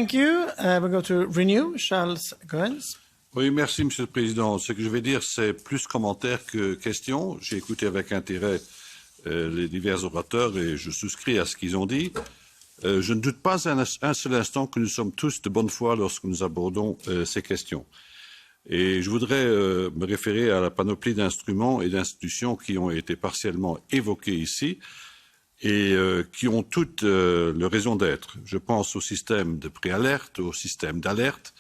Thank you. We go to Renew, Charles Goerens. Oui, merci, Monsieur le Président. Ce que je vais dire, c'est plus commentaire que question. J'ai écouté avec intérêt les divers orateurs et je souscris à ce qu'ils ont dit. Je ne doute pas un seul instant que nous sommes tous de bonne foi lorsque nous abordons ces questions. Et je voudrais me référer à la panoplie d'instruments et d'institutions qui ont été partiellement évoqués ici et qui ont toutes leur raison d'être. Je pense au système de préalerte, au système d'alerte,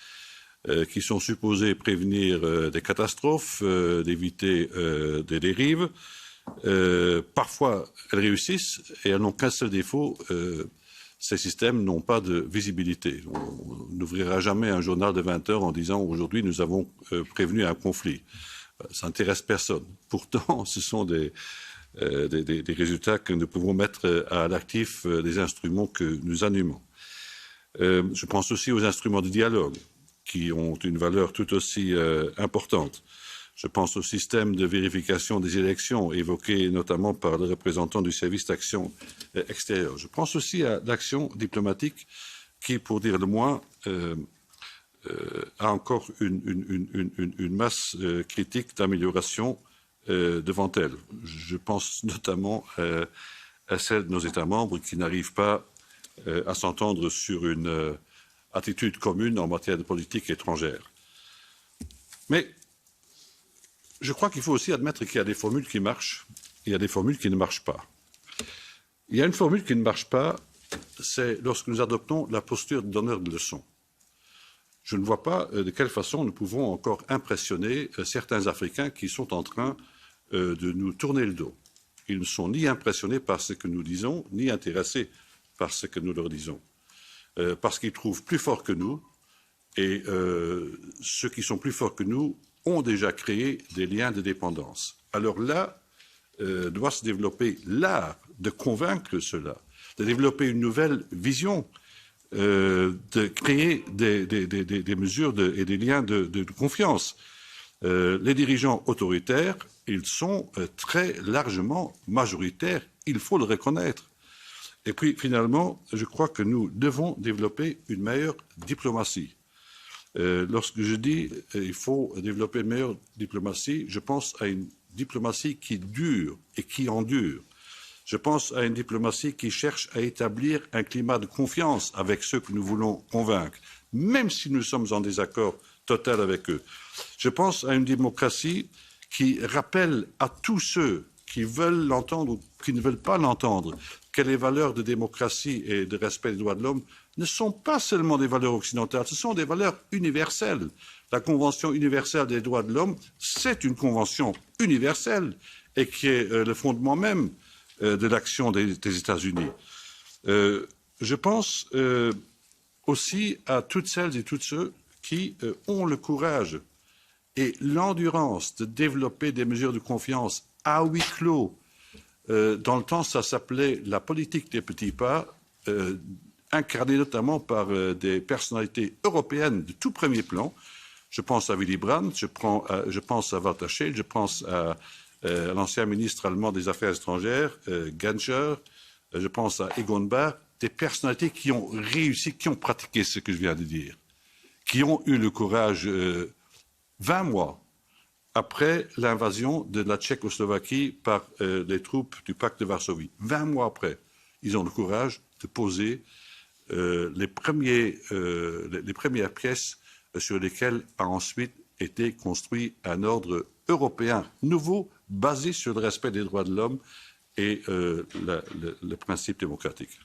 qui sont supposés prévenir des catastrophes, d'éviter des dérives. Parfois, elles réussissent et elles n'ont qu'un seul défaut. Ces systèmes n'ont pas de visibilité. On n'ouvrira jamais un journal de 20 heures en disant aujourd'hui nous avons prévenu un conflit. Ça n'intéresse personne. Pourtant, ce sont des résultats que nous pouvons mettre à l'actif des instruments que nous animons. Je pense aussi aux instruments de dialogue qui ont une valeur tout aussi importante. Je pense au système de vérification des élections évoqué notamment par le représentant du service d'action extérieure. Je pense aussi à l'action diplomatique qui, pour dire le moins, a encore une masse critique d'amélioration devant elle. Je pense notamment à celle de nos États membres qui n'arrivent pas à s'entendre sur une attitude commune en matière de politique étrangère. Mais je crois qu'il faut aussi admettre qu'il y a des formules qui marchent et il y a des formules qui ne marchent pas. Il y a une formule qui ne marche pas, c'est lorsque nous adoptons la posture de donneur de leçons. Je ne vois pas de quelle façon nous pouvons encore impressionner certains Africains qui sont en train de nous tourner le dos. Ils ne sont ni impressionnés par ce que nous disons, ni intéressés par ce que nous leur disons. Parce qu'ils trouvent plus forts que nous, et ceux qui sont plus forts que nous ont déjà créé des liens de dépendance. Alors là, doit se développer l'art de convaincre ceux-là, de développer une nouvelle vision, de créer des mesures et des liens de confiance. Les dirigeants autoritaires, ils sont très largement majoritaires, il faut le reconnaître. Et puis finalement, je crois que nous devons développer une meilleure diplomatie. Lorsque je dis qu'il faut développer une meilleure diplomatie, je pense à une diplomatie qui dure et qui endure. Je pense à une diplomatie qui cherche à établir un climat de confiance avec ceux que nous voulons convaincre, même si nous sommes en désaccord total avec eux. Je pense à une démocratie qui rappelle à tous ceux qui veulent l'entendre ou qui ne veulent pas l'entendre que les valeurs de démocratie et de respect des droits de l'homme ne sont pas seulement des valeurs occidentales, ce sont des valeurs universelles. La Convention universelle des droits de l'homme, c'est une convention universelle et qui est le fondement même de l'action des États-Unis. Je pense aussi à toutes celles et tous ceux qui ont le courage et l'endurance de développer des mesures de confiance à huis clos. Dans le temps, ça s'appelait la politique des petits pas, incarnée notamment par des personnalités européennes de tout premier plan. Je pense à Willy Brandt, je pense à Walter Scheel, je pense à l'ancien ministre allemand des Affaires étrangères, Genscher, je pense à Egon Bahr, des personnalités qui ont réussi, qui ont pratiqué ce que je viens de dire, qui ont eu le courage 20 mois après l'invasion de la Tchécoslovaquie par les troupes du pacte de Varsovie. 20 mois après, ils ont le courage de poser les premières pièces sur lesquelles a ensuite été construit un ordre européen nouveau, basé sur le respect des droits de l'homme et le principe démocratique.